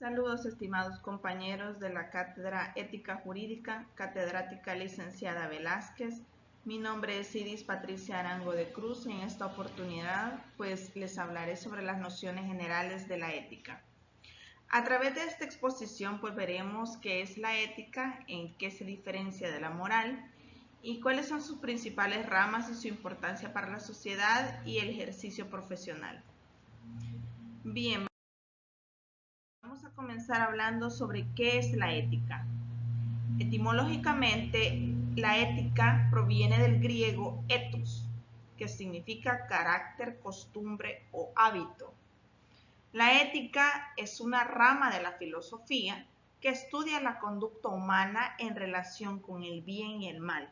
Saludos, estimados compañeros de la Cátedra Ética Jurídica, catedrática licenciada Velázquez. Mi nombre es Iris Patricia Arango de Cruz y en esta oportunidad pues les hablaré sobre las nociones generales de la ética. A través de esta exposición pues veremos qué es la ética, en qué se diferencia de la moral y cuáles son sus principales ramas y su importancia para la sociedad y el ejercicio profesional. Bien. Vamos a comenzar hablando sobre qué es la ética. Etimológicamente, la ética proviene del griego ethos, que significa carácter, costumbre o hábito. La ética es una rama de la filosofía que estudia la conducta humana en relación con el bien y el mal.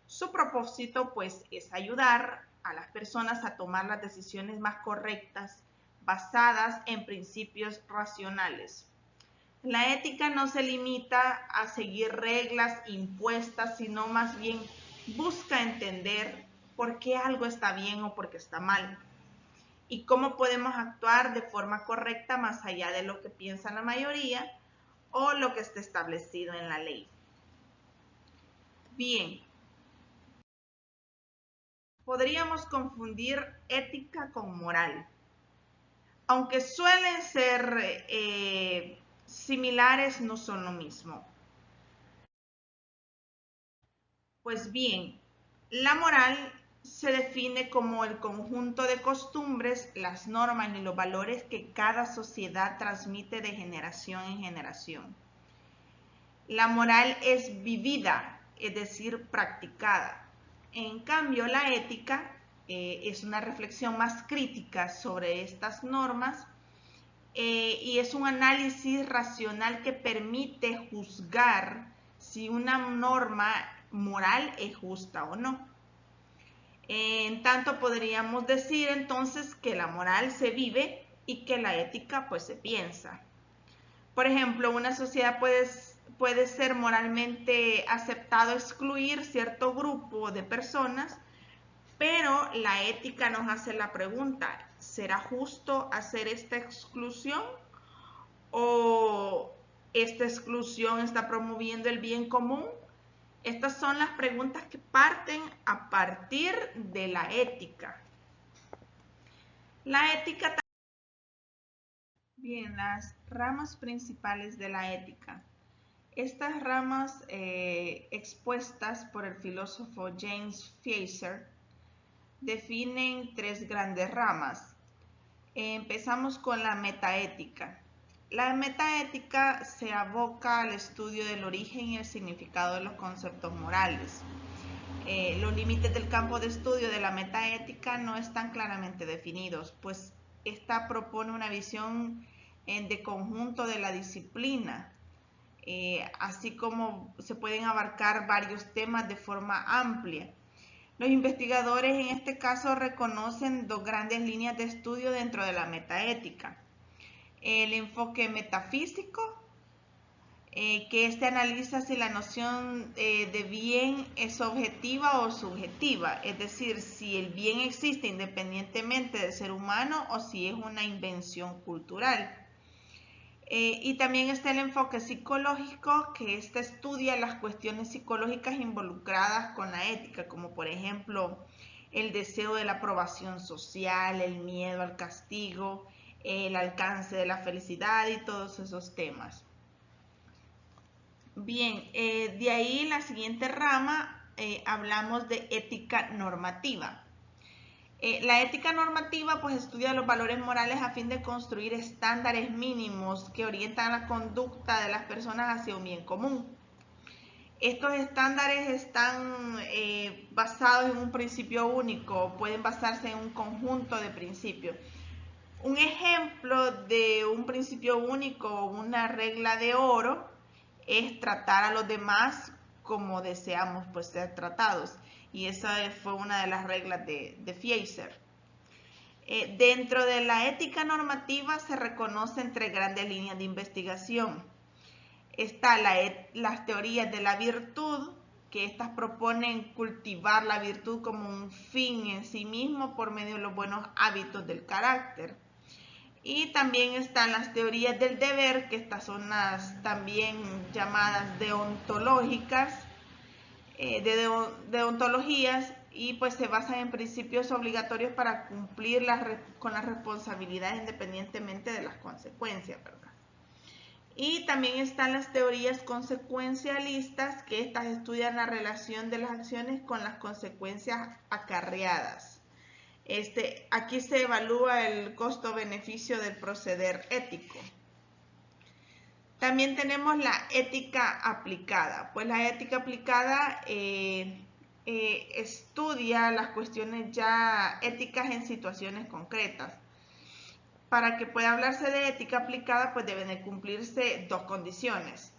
Su propósito, pues, es ayudar a las personas a tomar las decisiones más correctas basadas en principios racionales. La ética no se limita a seguir reglas impuestas, sino más bien busca entender por qué algo está bien o por qué está mal y cómo podemos actuar de forma correcta más allá de lo que piensa la mayoría o lo que está establecido en la ley. Bien, podríamos confundir ética con moral, aunque suelen ser similares, no son lo mismo. Pues bien, la moral se define como el conjunto de costumbres, las normas y los valores que cada sociedad transmite de generación en generación. La moral es vivida, es decir, practicada. En cambio, la ética es una reflexión más crítica sobre estas normas y es un análisis racional que permite juzgar si una norma moral es justa o no. En tanto podríamos decir entonces que la moral se vive y que la ética pues se piensa. Por ejemplo, una sociedad puede ser moralmente aceptado excluir cierto grupo de personas, pero la ética nos hace la pregunta, ¿será justo hacer esta exclusión? ¿O esta exclusión está promoviendo el bien común? Estas son las preguntas que parten a partir de la ética. La ética. Bien, las ramas principales de la ética. Estas ramas expuestas por el filósofo James Fieser definen tres grandes ramas. Empezamos con la metaética. La metaética se aboca al estudio del origen y el significado de los conceptos morales. Los límites del campo de estudio de la metaética no están claramente definidos, pues esta propone una visión de conjunto de la disciplina, así como se pueden abarcar varios temas de forma amplia. Los investigadores en este caso reconocen dos grandes líneas de estudio dentro de la metaética. El enfoque metafísico, que analiza si la noción de bien es objetiva o subjetiva, es decir, si el bien existe independientemente del ser humano o si es una invención cultural. Y también está el enfoque psicológico, que estudia las cuestiones psicológicas involucradas con la ética, como por ejemplo el deseo de la aprobación social, el miedo al castigo, el alcance de la felicidad y todos esos temas. Bien, de ahí en la siguiente rama hablamos de ética normativa. La ética normativa pues estudia los valores morales a fin de construir estándares mínimos que orientan la conducta de las personas hacia un bien común. Estos estándares están basados en un principio único, pueden basarse en un conjunto de principios. Un ejemplo de un principio único, una regla de oro, es tratar a los demás como deseamos pues ser tratados. Y esa fue una de las reglas de Fieser. Dentro de la ética normativa se reconocen tres grandes líneas de investigación. Está las teorías de la virtud, que estas proponen cultivar la virtud como un fin en sí mismo por medio de los buenos hábitos del carácter. Y también están las teorías del deber, que estas son las también llamadas deontológicas, deontologías, y pues se basan en principios obligatorios para cumplir con las responsabilidades independientemente de las consecuencias, ¿verdad? Y también están las teorías consecuencialistas, que estas estudian la relación de las acciones con las consecuencias acarreadas. Aquí se evalúa el costo-beneficio del proceder ético. También tenemos la ética aplicada. Pues la ética aplicada estudia las cuestiones ya éticas en situaciones concretas. Para que pueda hablarse de ética aplicada, pues deben de cumplirse dos condiciones: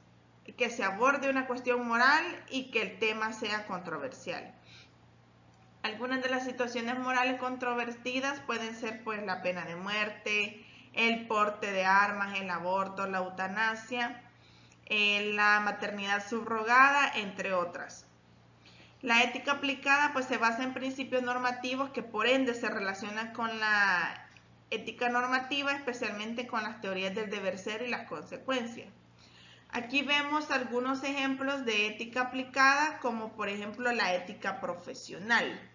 que se aborde una cuestión moral y que el tema sea controversial. Algunas de las situaciones morales controvertidas pueden ser pues la pena de muerte, el porte de armas, el aborto, la eutanasia, la maternidad subrogada, entre otras. La ética aplicada pues se basa en principios normativos que por ende se relacionan con la ética normativa, especialmente con las teorías del deber ser y las consecuencias. Aquí vemos algunos ejemplos de ética aplicada, como por ejemplo la ética profesional.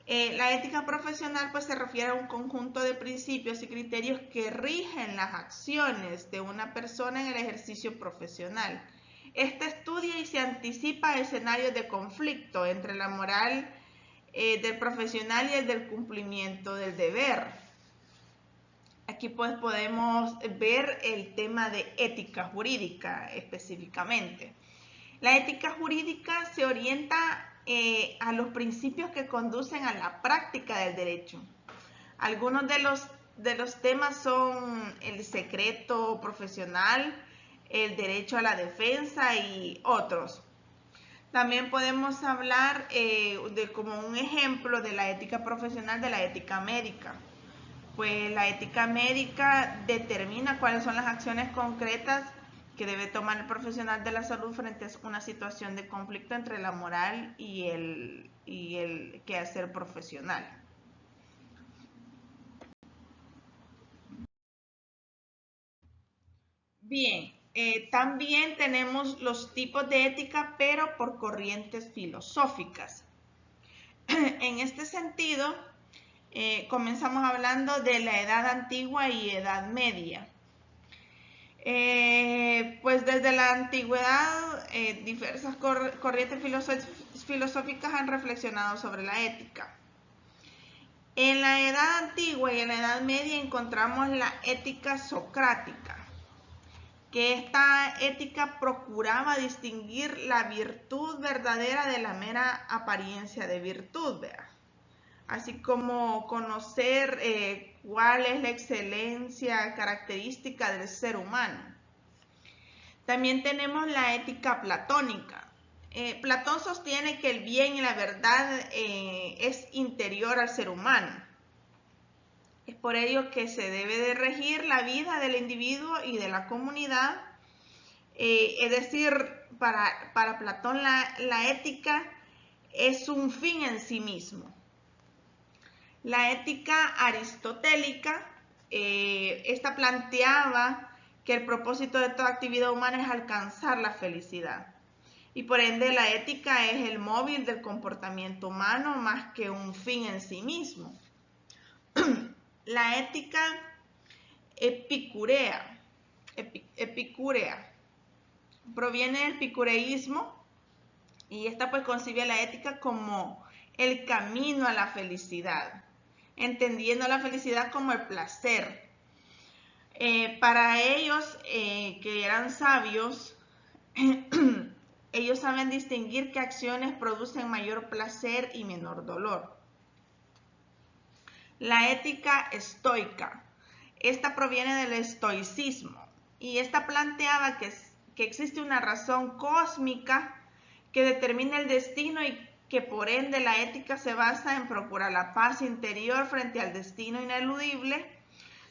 La ética profesional pues se refiere a un conjunto de principios y criterios que rigen las acciones de una persona en el ejercicio profesional. Esta estudia y se anticipa a escenarios de conflicto entre la moral del profesional y el del cumplimiento del deber. Aquí pues podemos ver el tema de ética jurídica específicamente. La ética jurídica se orienta a los principios que conducen a la práctica del derecho. Algunos de los temas son el secreto profesional, el derecho a la defensa y otros. También podemos hablar como un ejemplo de la ética profesional, de la ética médica. Pues la ética médica determina cuáles son las acciones concretas que debe tomar el profesional de la salud frente a una situación de conflicto entre la moral y el quehacer profesional. Bien, también tenemos los tipos de ética, pero por corrientes filosóficas. En este sentido, comenzamos hablando de la edad antigua y edad media. Pues desde la antigüedad diversas corrientes filosóficas han reflexionado sobre la ética. En la edad antigua y en la edad media encontramos la ética socrática, que esta ética procuraba distinguir la virtud verdadera de la mera apariencia de virtud, ¿verdad? Así como conocer cuál es la excelencia característica del ser humano. También tenemos la ética platónica. Platón sostiene que el bien y la verdad es interior al ser humano. Es por ello que se debe de regir la vida del individuo y de la comunidad. Es decir, para Platón la ética es un fin en sí mismo. La ética aristotélica, esta planteaba que el propósito de toda actividad humana es alcanzar la felicidad. Y por ende la ética es el móvil del comportamiento humano más que un fin en sí mismo. La ética epicúrea proviene del epicureísmo, y esta pues concibe la ética como el camino a la felicidad, entendiendo la felicidad como el placer. Para ellos, que eran sabios, ellos saben distinguir qué acciones producen mayor placer y menor dolor. La ética estoica, esta proviene del estoicismo, y esta planteaba que existe una razón cósmica que determina el destino y que por ende la ética se basa en procurar la paz interior frente al destino ineludible,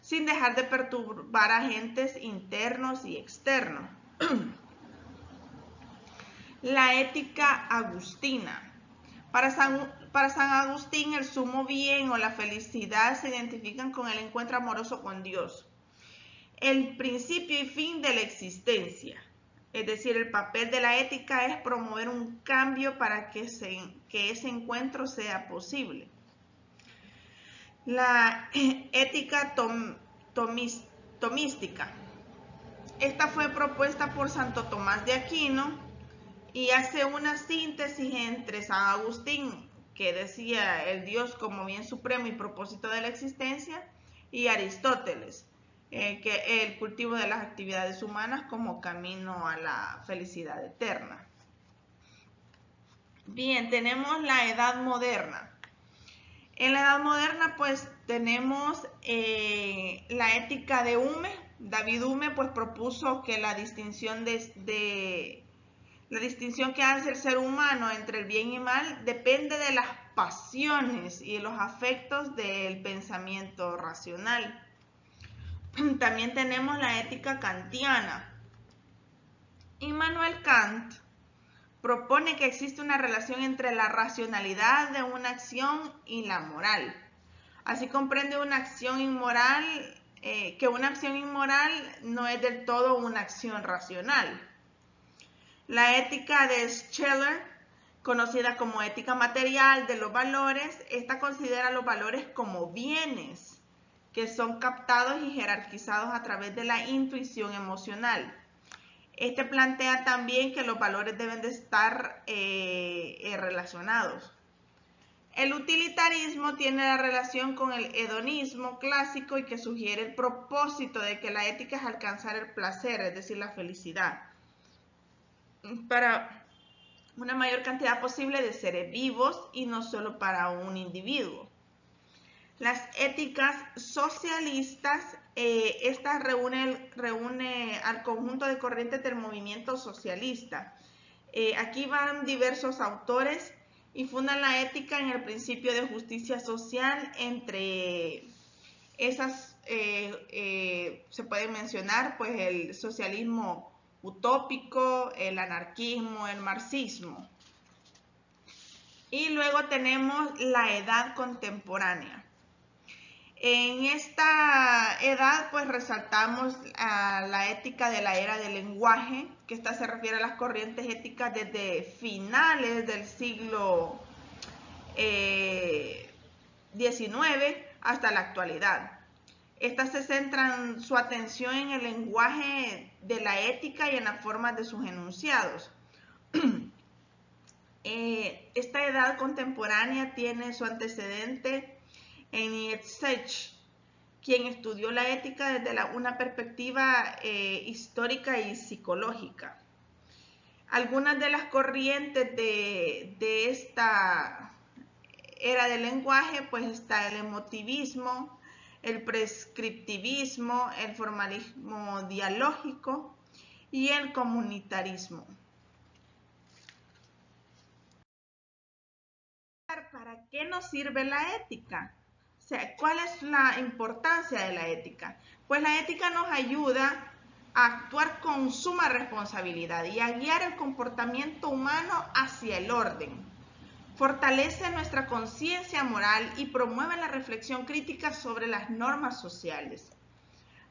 sin dejar de perturbar agentes internos y externos. La ética agustina. Para San Para San Agustín, el sumo bien o la felicidad se identifican con el encuentro amoroso con Dios, el principio y fin de la existencia. Es decir, el papel de la ética es promover un cambio para que ese encuentro sea posible. La ética tomística. Esta fue propuesta por Santo Tomás de Aquino y hace una síntesis entre San Agustín, que decía el Dios como bien supremo y propósito de la existencia, y Aristóteles, que el cultivo de las actividades humanas como camino a la felicidad eterna. Bien, tenemos la Edad Moderna. En la Edad Moderna pues tenemos la ética de Hume. David Hume pues propuso que la distinción la distinción que hace el ser humano entre el bien y mal depende de las pasiones y de los afectos del pensamiento racional. También tenemos la ética kantiana. Immanuel Kant propone que existe una relación entre la racionalidad de una acción y la moral. Así comprende una acción inmoral, que una acción inmoral no es del todo una acción racional. La ética de Scheller, conocida como ética material de los valores, esta considera los valores como bienes que son captados y jerarquizados a través de la intuición emocional. Este plantea también que los valores deben de estar relacionados. El utilitarismo tiene la relación con el hedonismo clásico y que sugiere el propósito de que la ética es alcanzar el placer, es decir, la felicidad, para una mayor cantidad posible de seres vivos y no solo para un individuo. Las éticas socialistas, esta reúne al conjunto de corrientes del movimiento socialista. Aquí van diversos autores y fundan la ética en el principio de justicia social. Entre esas se pueden mencionar pues el socialismo utópico, el anarquismo, el marxismo. Y luego tenemos la edad contemporánea. En esta edad pues resaltamos a la ética de la era del lenguaje, que esta se refiere a las corrientes éticas desde finales del siglo XIX hasta la actualidad. Estas se centran su atención en el lenguaje de la ética y en las formas de sus enunciados. Esta edad contemporánea tiene su antecedente en Nietzsche, quien estudió la ética desde una perspectiva histórica y psicológica. Algunas de las corrientes de esta era del lenguaje, pues está el emotivismo, el prescriptivismo, el formalismo dialógico y el comunitarismo. ¿Para qué nos sirve la ética? O sea, ¿cuál es la importancia de la ética? Pues la ética nos ayuda a actuar con suma responsabilidad y a guiar el comportamiento humano hacia el orden. Fortalece nuestra conciencia moral y promueve la reflexión crítica sobre las normas sociales.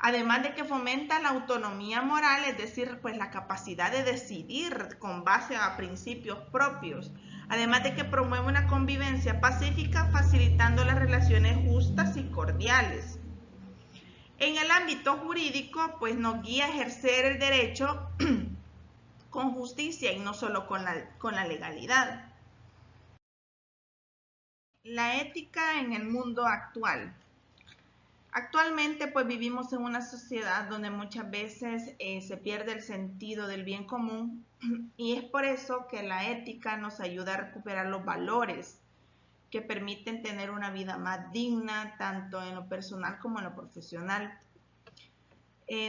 Además de que fomenta la autonomía moral, es decir, pues la capacidad de decidir con base a principios propios. Además de que promueve una convivencia pacífica, facilitando las relaciones justas y cordiales. En el ámbito jurídico, pues nos guía a ejercer el derecho con justicia y no solo con la legalidad. La ética en el mundo actual. Actualmente pues vivimos en una sociedad donde muchas veces se pierde el sentido del bien común y es por eso que la ética nos ayuda a recuperar los valores que permiten tener una vida más digna tanto en lo personal como en lo profesional.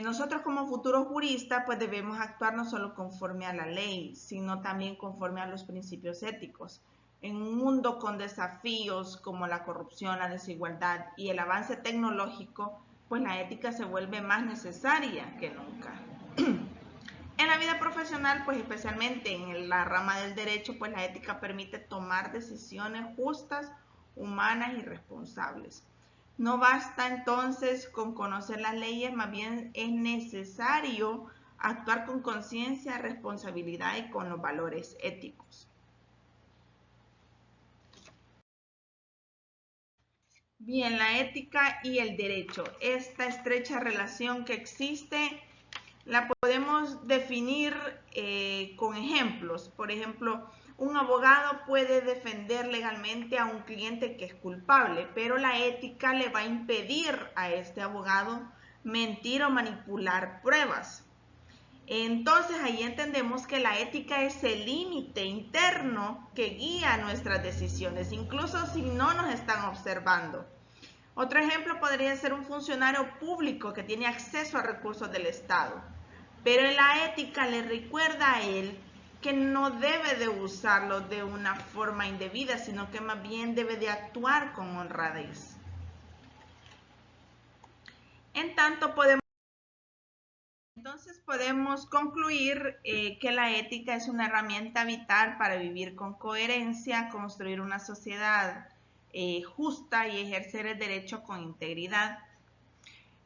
Nosotros como futuros juristas pues debemos actuar no solo conforme a la ley, sino también conforme a los principios éticos. En un mundo con desafíos como la corrupción, la desigualdad y el avance tecnológico, pues la ética se vuelve más necesaria que nunca. En la vida profesional, pues especialmente en la rama del derecho, pues la ética permite tomar decisiones justas, humanas y responsables. No basta entonces con conocer las leyes, más bien es necesario actuar con conciencia, responsabilidad y con los valores éticos. Bien, la ética y el derecho. Esta estrecha relación que existe la podemos definir con ejemplos. Por ejemplo, un abogado puede defender legalmente a un cliente que es culpable, pero la ética le va a impedir a este abogado mentir o manipular pruebas. Entonces ahí entendemos que la ética es el límite interno que guía nuestras decisiones, incluso si no nos están observando. Otro ejemplo podría ser un funcionario público que tiene acceso a recursos del Estado, pero la ética le recuerda a él que no debe de usarlo de una forma indebida, sino que más bien debe de actuar con honradez. Entonces podemos concluir que la ética es una herramienta vital para vivir con coherencia, construir una sociedad justa y ejercer el derecho con integridad.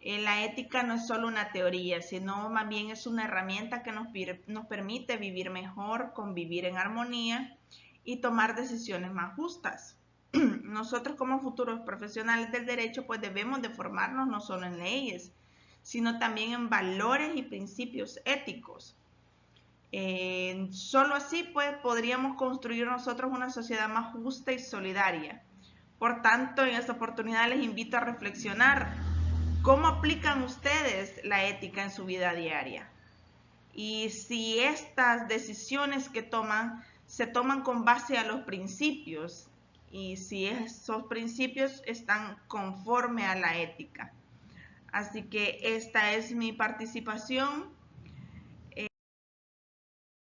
La ética no es solo una teoría, sino más bien es una herramienta que nos permite vivir mejor, convivir en armonía y tomar decisiones más justas. Nosotros como futuros profesionales del derecho pues debemos de formarnos no solo en leyes, sino también en valores y principios éticos. Solo así pues podríamos construir nosotros una sociedad más justa y solidaria. Por tanto, en esta oportunidad les invito a reflexionar cómo aplican ustedes la ética en su vida diaria y si estas decisiones que toman se toman con base a los principios y si esos principios están conforme a la ética. Así que esta es mi participación.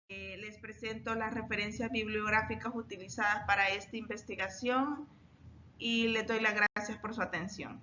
Les presento las referencias bibliográficas utilizadas para esta investigación y les doy las gracias por su atención.